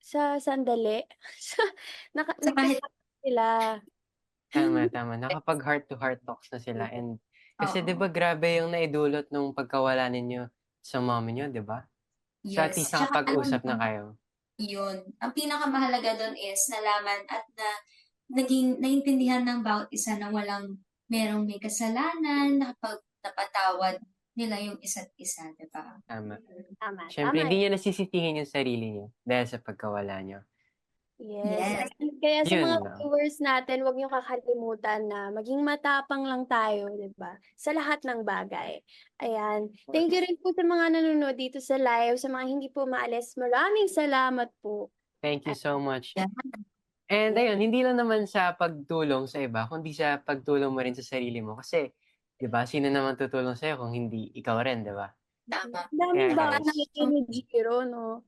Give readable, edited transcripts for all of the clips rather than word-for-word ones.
sa sandali. Sa kahit Nagka-chat sila. Tama. Nakapag heart to heart talks na sila and kasi 'di ba oo. grabe yung naidulot nung pagkawala ninyo sa mommy niyo, 'di ba? So at Yes, least tsaka alam nakapag-usap na mo kayo. yun, ang pinakamahalaga dun is nalaman at naging naintindihan ng bawat isa na merong may kasalanan, napatawad nila yung isa't isa, 'di ba? Tama. Tama, Siyempre tama hindi niyo nasisitihin yung sarili niyo dahil sa pagkawala niyo. yes. Yes. And kaya sa mga Yun lang. viewers natin, huwag niyo kakalimutan na maging matapang lang tayo, 'di ba? Sa lahat ng bagay. Ayan. Thank you rin po sa mga nanonood dito sa live, sa mga hindi po maalis. Maraming salamat po. Thank you so much. Yeah. And ayun, hindi lang naman sa pagtulong sa iba, kundi sa pagtulong mo rin sa sarili mo. Kasi, 'di ba, sino naman tutulong sa'yo kung hindi ikaw rin, 'di ba? Tama. Ang daming Kaya ba guys, nakikinig ni Jiro, no?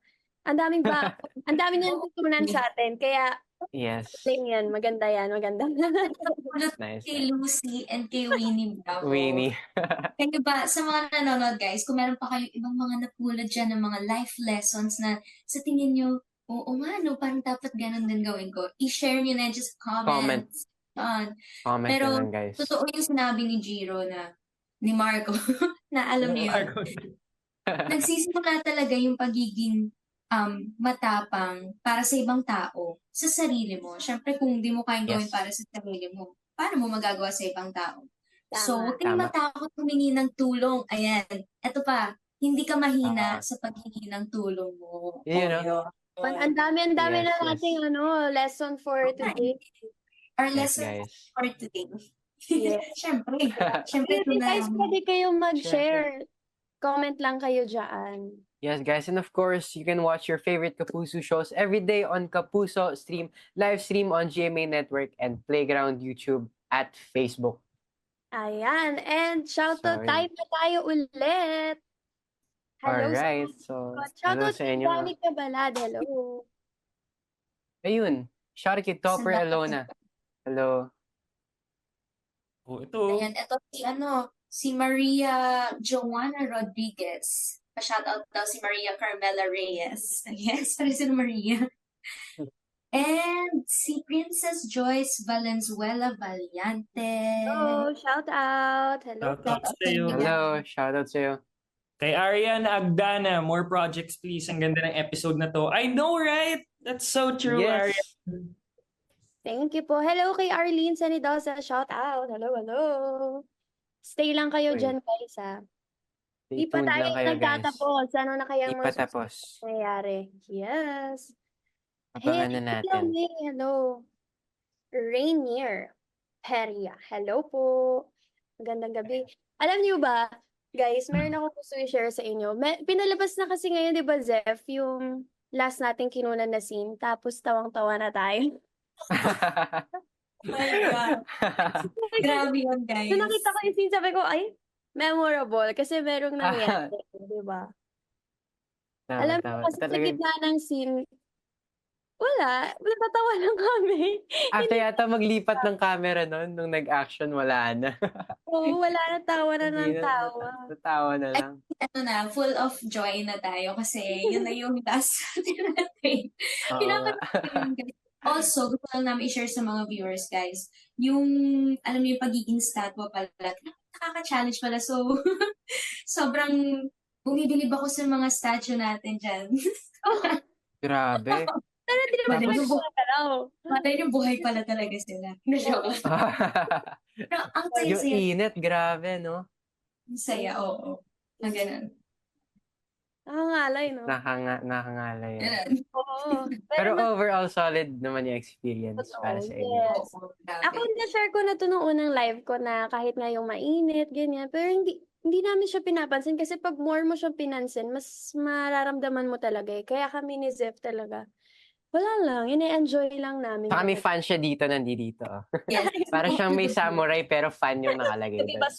Ang daming ba, ang dami niyang tutunan sa atin. Kaya, yes. yan, maganda yan, maganda. Nice. Kay Lucy and kay Winnie Bravo. Winnie. Kaya ba, sa mga nanonood guys, kung meron pa kayong ibang mga napulad dyan ng mga life lessons na sa tingin nyo, oo nga, no, parang dapat ganun din gawin ko. I-share nyo na, just Comment. comment. Comment na Pero, lang, guys. totoo yung sinabi ni Jiro ni Marco, na alam niyo yun, nagsisimula talaga yung pagiging matapang para sa ibang tao, sa sarili mo. Siyempre, kung di mo kayang gawin Yes. para sa sarili mo, paano mo magagawa sa ibang tao? So, Tama. huwag kayong Tama. matakot humingi ng tulong. Ayan. Eto pa, hindi ka mahina Ah. sa paghingi ng tulong mo. Yun, no? Yun. Ang dami Yes, na yes. nating lesson for today. Our Yes, lesson guys. for today. Yes. Siyempre. Siyempre, ito Pwede na. guys, pwede kayong Sure. mag-share. Comment lang kayo dyan. Yes, guys. And of course, you can watch your favorite Kapuso shows every day on Kapuso Stream, live stream on GMA Network and Playground YouTube at Facebook. Ayan. And shoutout Sorry. time na tayo ulit. Hello Alright. sa So, hello shoutout sa kay inyo. Danny Cabalad. Hello. Ayun. Shout out kay Topper Alona. Hello. Oh, ito. Ayan, ito si Maria Joanna Rodriguez. Pa-shoutout daw si Maria Carmela Reyes. Yes, para si Maria. And si Princess Joyce Valenzuela Valiante. Hello, shoutout. Hello. Shout out sa'yo. Hello. Shout out sa'yo. Kay Arian Agdana, more projects please. Ang ganda ng episode na to. I know, right? That's so true, Yes. Arian. Thank you po. Hello kay Arlene Sanidosa. Shout out. Hello, hello. Stay lang kayo Uy. dyan, guys, ha. Stay Di pa tuned tayo lang kayo, guys. nagtatapos. Ano na kaya Di pa tapos. nangyayari? Yes. Abangan na natin. Hello. Rainier Peria. Hello po. Magandang gabi. Alam niyo ba, guys, meron ako gusto i-share sa inyo. Pinalabas na kasi ngayon, di ba, Zeph, yung last nating kinunan na scene, tapos tawang-tawa na tayo. Oh my God. Grabe yun, guys. Nung nakita ko yung scene, sabi ko, ay, memorable. Kasi merong nangyari, di ba? Alam mo, kasi sa gitna ng scene, wala. Natatawa lang kami. After yata maglipat ng camera nun, nung nag-action, wala na. Oo, wala na tawa na ng Hindi tawa. Natawa na lang. Full of joy na tayo kasi yun na yung last natin. Oo nga. Pinapanood ko yun, guys. Also, gusto lang namin i-share sa mga viewers, guys, yung, alam mo yung pagiging statwa pala, nakaka-challenge pala. So, sobrang bumibilib ako sa mga statue natin dyan. Grabe. Pero di naman Malay sila yung gumagalaw. Malay yung buhay pala talaga sila. Na-joke lang. Pero ang Yung saya-saya. init, grabe, no? Ang saya, oo. Ang ganun. Nakangalay, no? Nakangalay. Ganun. Oo. Pero overall, solid naman yung experience para sa inyo. Yes. Oo, Ako, grabe. na-share ko na to nung unang live ko na kahit nga yung mainit, ganyan. Pero hindi namin siya pinapansin kasi pag more mo siyang pinansin, mas mararamdaman mo talaga eh. Kaya kami ni Zeph talaga, wala lang, ine-enjoy lang namin. Saka may fan siya dito, nandito. Yes. Para siyang may samurai pero fan yung nakalagay doon. Diba?